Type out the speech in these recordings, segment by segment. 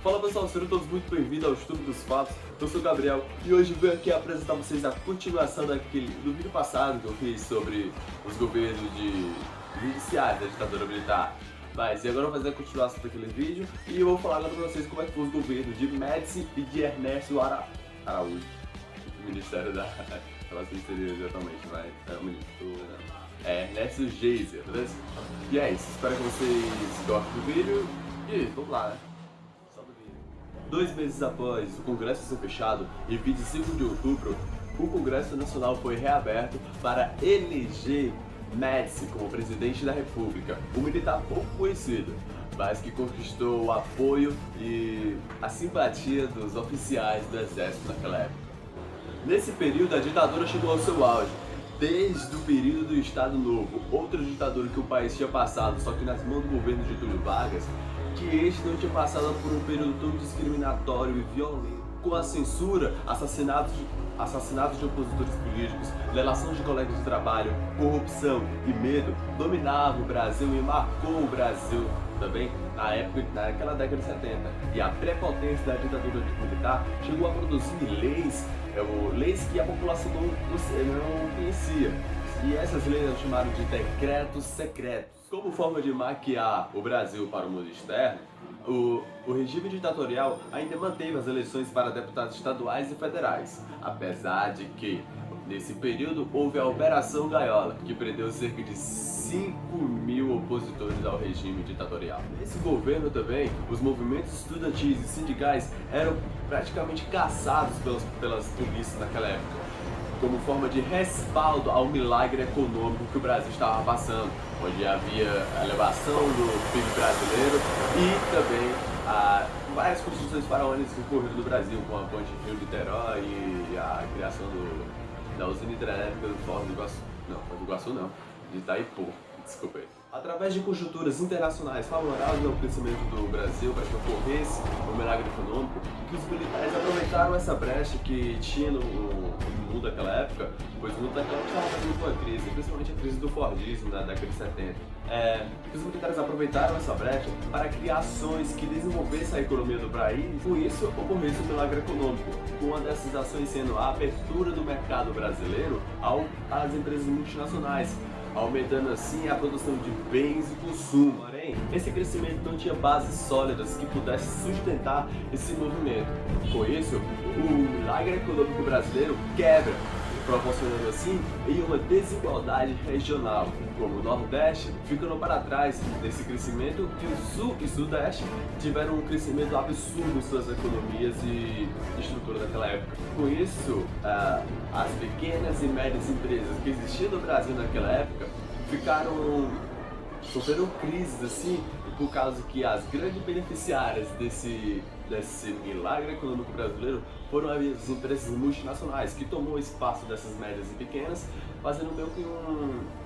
Fala pessoal, sejam todos muito bem-vindos ao Estudo dos Fatos. Eu sou o Gabriel e hoje venho aqui apresentar a vocês a continuação do vídeo passado que eu fiz sobre os governos iniciais da ditadura militar. Mas e agora eu vou fazer a continuação daquele vídeo e eu vou falar agora pra vocês como é que foi os governos de Médici e de Ernesto Araújo, o Ministério da Relações Exteriores exatamente, mas é o ministro Ernesto Geisel, beleza? E é isso, espero que vocês gostem do vídeo e vamos lá, né? 2 meses após o Congresso ser fechado, em 25 de outubro, o Congresso Nacional foi reaberto para eleger Médici como presidente da República, um militar pouco conhecido, mas que conquistou o apoio e a simpatia dos oficiais do exército naquela época. Nesse período, a ditadura chegou ao seu auge. Desde o período do Estado Novo, outra ditadura que o país tinha passado, só que nas mãos do governo de Getúlio Vargas, que este não tinha passado por um período tão discriminatório e violento, com a censura, assassinatos de opositores políticos, delação de colegas de trabalho, corrupção e medo, dominava o Brasil e marcou o Brasil também naquela década de 70. E a prepotência da ditadura militar chegou a produzir leis que a população não conhecia. E essas leis eram chamadas de decretos secretos. Como forma de maquiar o Brasil para o mundo externo, o regime ditatorial ainda manteve as eleições para deputados estaduais e federais, apesar de que, nesse período, houve a Operação Gaiola, que prendeu cerca de 5.000 opositores ao regime ditatorial. Nesse governo também, os movimentos estudantis e sindicais eram praticamente caçados pelas polícias naquela época, como forma de respaldo ao milagre econômico que o Brasil estava passando, onde havia a elevação do PIB brasileiro e também várias construções faraônicas que ocorreram no Brasil, como a ponte Rio-Niterói e a criação da usina hidrelétrica do Foz do Iguaçu. Não, Foz do Iguaçu não, de Itaipu, desculpa aí. Através de conjunturas internacionais favoráveis ao crescimento do Brasil para que ocorresse o milagre econômico, que os militares aproveitaram essa brecha que tinha no mundo daquela época, pois o mundo daquela época estava passando por uma crise, principalmente a crise do Fordismo na década de 70. Os militares aproveitaram essa brecha para criar ações que desenvolvessem a economia do país, com isso ocorresse o milagre econômico, com uma dessas ações sendo a abertura do mercado brasileiro às empresas multinacionais, aumentando assim a produção de bens e consumo. Porém, esse crescimento não tinha bases sólidas que pudessem sustentar esse movimento. Com isso, o milagre econômico brasileiro quebra, proporcionando assim em uma desigualdade regional, como o Nordeste ficando para trás desse crescimento e o Sul e Sudeste tiveram um crescimento absurdo em suas economias e estrutura daquela época. Com isso, as pequenas e médias empresas que existiam no Brasil naquela época sofreram crises assim, por causa que as grandes beneficiárias desse milagre econômico brasileiro foram as empresas multinacionais, que tomou o espaço dessas médias e pequenas, fazendo meio que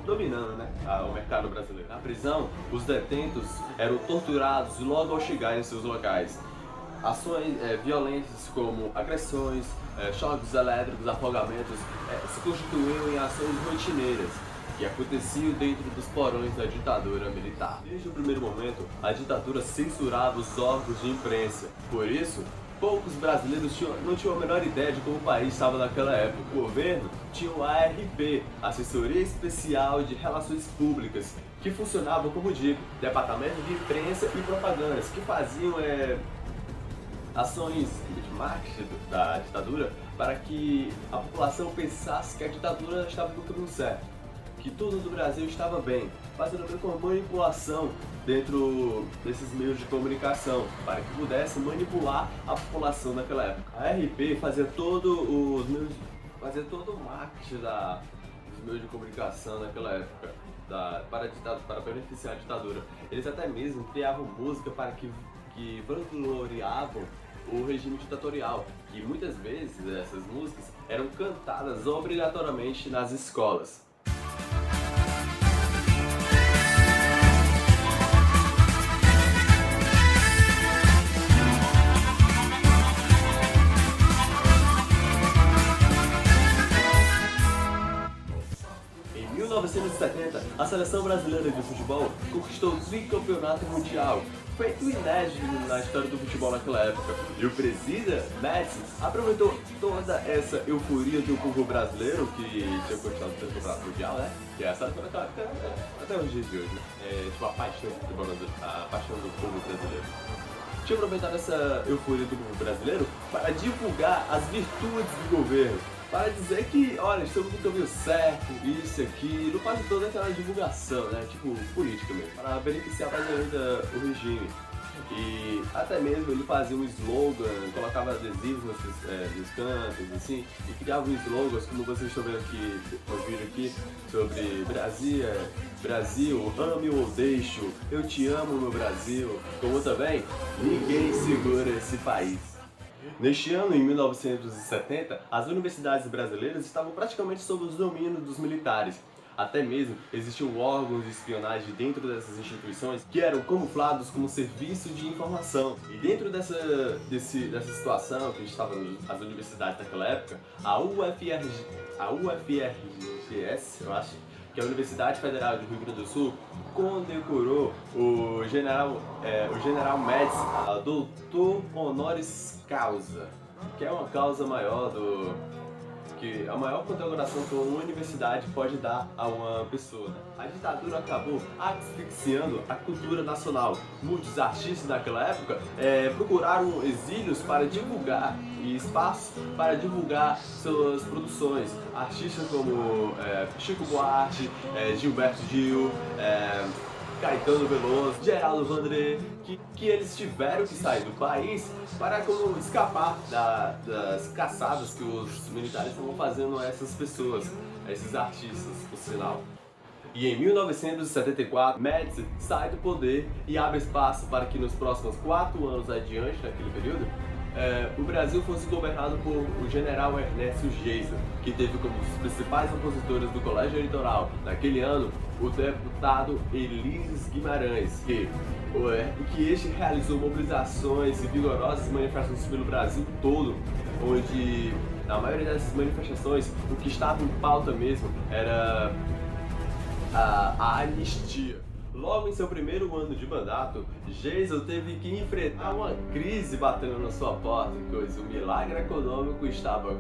dominando, né, o mercado brasileiro. Na prisão, os detentos eram torturados logo ao chegar em seus locais. Ações violentas como agressões, choques elétricos, afogamentos se constituíam em ações rotineiras que aconteciam dentro dos porões da ditadura militar. Desde o primeiro momento, a ditadura censurava os órgãos de imprensa. Por isso, poucos brasileiros não tinham a menor ideia de como o país estava naquela época. O governo tinha o ARP, Assessoria Especial de Relações Públicas, que funcionava como digo, Departamento de Imprensa e Propagandas, que faziam ações de marketing da ditadura para que a população pensasse que a ditadura estava no caminho certo, que tudo do Brasil estava bem, fazendo uma manipulação dentro desses meios de comunicação, para que pudesse manipular a população naquela época. A ARP fazia todo o marketing dos meios de comunicação naquela época, para beneficiar a ditadura. Eles até mesmo criavam música para que vangloriavam o regime ditatorial, e muitas vezes essas músicas eram cantadas obrigatoriamente nas escolas. Em 1970, a seleção brasileira de futebol conquistou o tricampeonato mundial, feito inédito na história do futebol naquela época. E o presida, Médici, aproveitou toda essa euforia do povo brasileiro que tinha conquistado o tricampeonato mundial, né? Que é a seleção naquela época até os dias de hoje, né? Tipo a paixão do povo brasileiro. Tinha aproveitado essa euforia do povo brasileiro para divulgar as virtudes do governo, para dizer que, olha, estamos no caminho certo, isso aqui, não faz toda aquela divulgação, né, tipo política mesmo, para beneficiar mais ainda o regime. E até mesmo ele fazia um slogan, colocava adesivos nos cantos, assim, e criava slogans, como vocês estão vendo aqui, ouviram aqui, sobre Brasil, ame ou deixo, eu te amo meu Brasil, como também, ninguém segura esse país. Neste ano, em 1970, as universidades brasileiras estavam praticamente sob os domínios dos militares. Até mesmo existiam órgãos de espionagem dentro dessas instituições que eram camuflados como serviço de informação. E dentro dessa situação que estava nas universidades naquela época, a UFRGS, eu acho, que é a Universidade Federal do Rio Grande do Sul, condecorou o general Médici a doutor honoris causa, que é uma causa maior que a maior condecoração que uma universidade pode dar a uma pessoa. A ditadura acabou asfixiando a cultura nacional. Muitos artistas naquela época procuraram exílios para divulgar e espaços para divulgar suas produções. Artistas como Chico Buarque, Gilberto Gil, Caetano Veloso, Geraldo Vandré, que eles tiveram que sair do país para escapar das caçadas que os militares estavam fazendo a essas pessoas, a esses artistas, por sinal. E em 1974, Médici sai do poder e abre espaço para que nos próximos 4 anos adiante, naquele período, o Brasil fosse governado por o general Ernesto Geisel, que teve como um dos principais opositores do Colégio Eleitoral naquele ano o deputado Elísio Guimarães, que este realizou mobilizações e vigorosas manifestações pelo Brasil todo, onde na maioria dessas manifestações o que estava em pauta mesmo era a anistia. Logo em seu primeiro ano de mandato, Geisel teve que enfrentar uma crise batendo na sua porta, pois o milagre econômico estava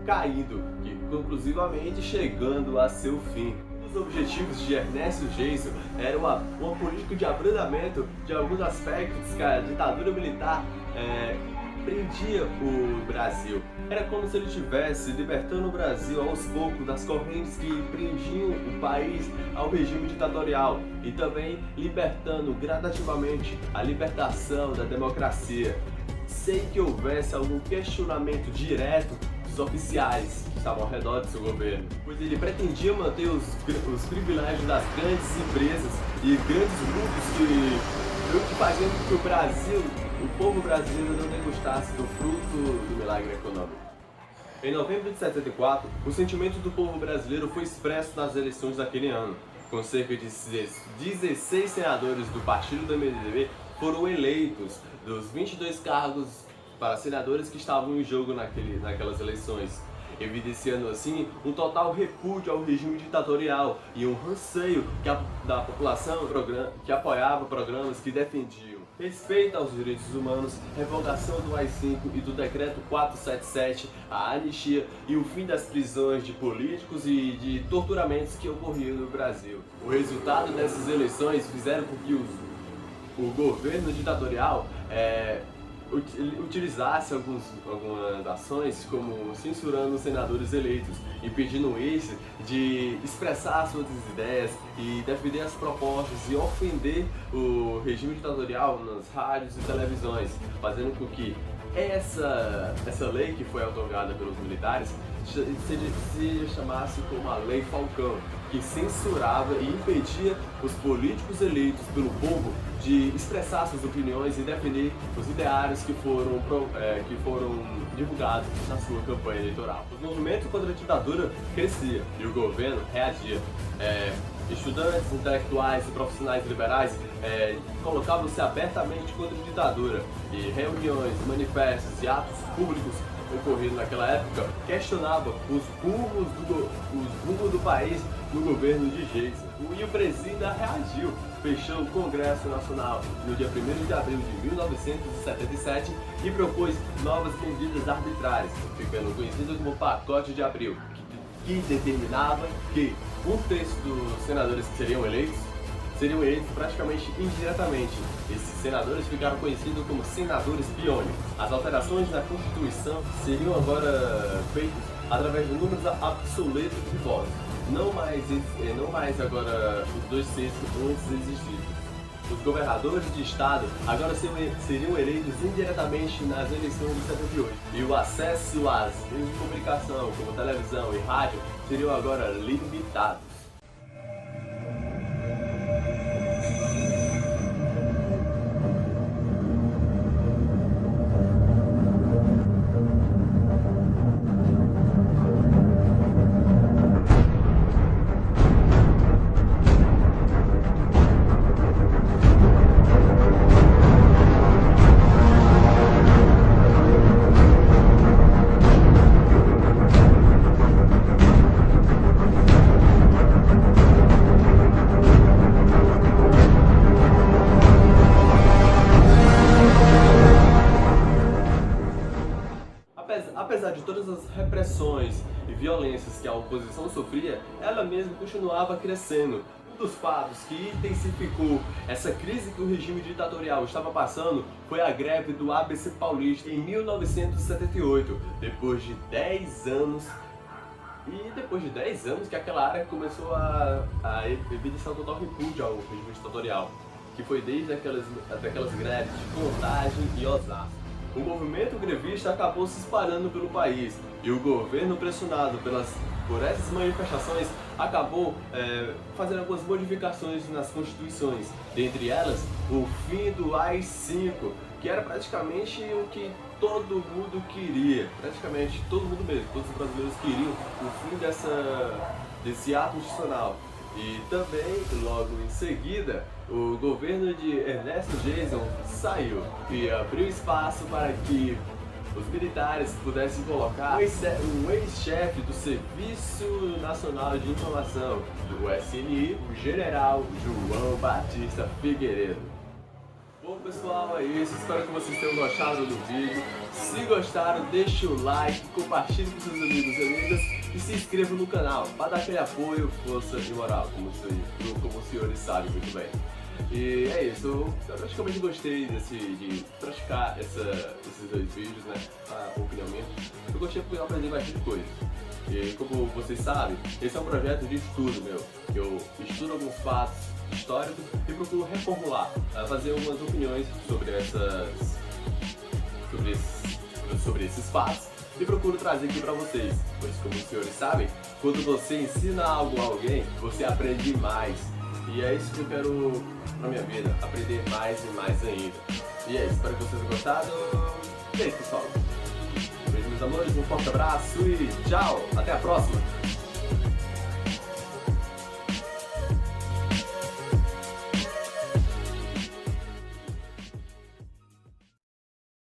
caindo e conclusivamente chegando a seu fim. Um dos objetivos de Ernesto Geisel era uma política de abrandamento de alguns aspectos que a ditadura militar prendia o Brasil. Era como se ele estivesse libertando o Brasil aos poucos das correntes que prendiam o país ao regime ditatorial e também libertando gradativamente a libertação da democracia, sem que houvesse algum questionamento direto dos oficiais que estavam ao redor do seu governo, pois ele pretendia manter os privilégios das grandes empresas e grandes grupos que faziam com que o povo brasileiro não degustasse do fruto do milagre econômico. Em novembro de 74, o sentimento do povo brasileiro foi expresso nas eleições daquele ano, com cerca de 16 senadores do partido do MDB foram eleitos dos 22 cargos para senadores que estavam em jogo naquelas eleições, evidenciando assim um total repúdio ao regime ditatorial e um receio da população que apoiava programas que defendiam respeito aos direitos humanos, revogação do AI-5 e do Decreto 477, a anistia e o fim das prisões de políticos e de torturamentos que ocorriam no Brasil. O resultado dessas eleições fizeram com que o governo ditatorial utilizasse algumas ações, como censurando os senadores eleitos, impedindo eles de expressar suas ideias e defender as propostas e ofender o regime ditatorial nas rádios e televisões, fazendo com que essa lei que foi otorgada pelos militares se chamasse como a Lei Falcão, que censurava e impedia os políticos eleitos pelo povo de expressar suas opiniões e defender os ideários que foram divulgados na sua campanha eleitoral. Os movimentos contra a ditadura cresciam e o governo reagia. Estudantes, intelectuais e profissionais liberais colocavam-se abertamente contra a ditadura, e reuniões, manifestos e atos públicos ocorridos naquela época questionavam os rumos do país no governo de Geisel. E o presidente reagiu, fechou o Congresso Nacional no dia 1º de abril de 1977 e propôs novas medidas arbitrárias, ficando conhecido como Pacote de Abril, que determinava que 1/3 dos senadores que seriam eleitos praticamente indiretamente. Esses senadores ficaram conhecidos como senadores biônicos. As alterações na Constituição seriam agora feitas através de números absolutos de votos, não mais agora os 2/6 antes existidos. Os governadores de estado agora seriam eleitos indiretamente nas eleições de 78. E o acesso às meios de comunicação, como televisão e rádio, seriam agora limitados. Apesar de todas as repressões e violências que a oposição sofria, ela mesma continuava crescendo. Um dos fatos que intensificou essa crise que o regime ditatorial estava passando foi a greve do ABC Paulista em 1978, depois de 10 anos que aquela área começou a evidenciar um total repúdio ao regime ditatorial, que foi desde aquelas greves de Contagem e Osasco. O movimento grevista acabou se espalhando pelo país e o governo, pressionado por essas manifestações, acabou fazendo algumas modificações nas constituições, dentre elas o fim do AI-5, que era praticamente o que todo mundo queria, praticamente todo mundo mesmo, todos os brasileiros queriam o fim desse ato institucional. E também, logo em seguida, o governo de Ernesto Geisel saiu e abriu espaço para que os militares pudessem colocar o ex-chefe do Serviço Nacional de Informação, do SNI, o general João Batista Figueiredo. Bom pessoal, é isso, espero que vocês tenham gostado do vídeo. Se gostaram, deixe o like, compartilhe com seus amigos e amigas e se inscreva no canal para dar aquele apoio, força e moral, como os senhores sabem muito bem. E é isso, eu praticamente gostei de praticar esses dois vídeos, né, a opinião minha. Eu gostei porque eu aprendi bastante coisa. E como vocês sabem, esse é um projeto de estudo meu. Eu estudo alguns fatos históricos e procuro reformular, fazer algumas opiniões sobre esses fatos e procuro trazer aqui para vocês, pois como os senhores sabem, quando você ensina algo a alguém, você aprende mais. E é isso que eu quero pra minha vida, aprender mais e mais ainda. E é isso, espero que vocês tenham gostado. E é isso, pessoal. Um beijo, meus amores, um forte abraço e tchau! Até a próxima!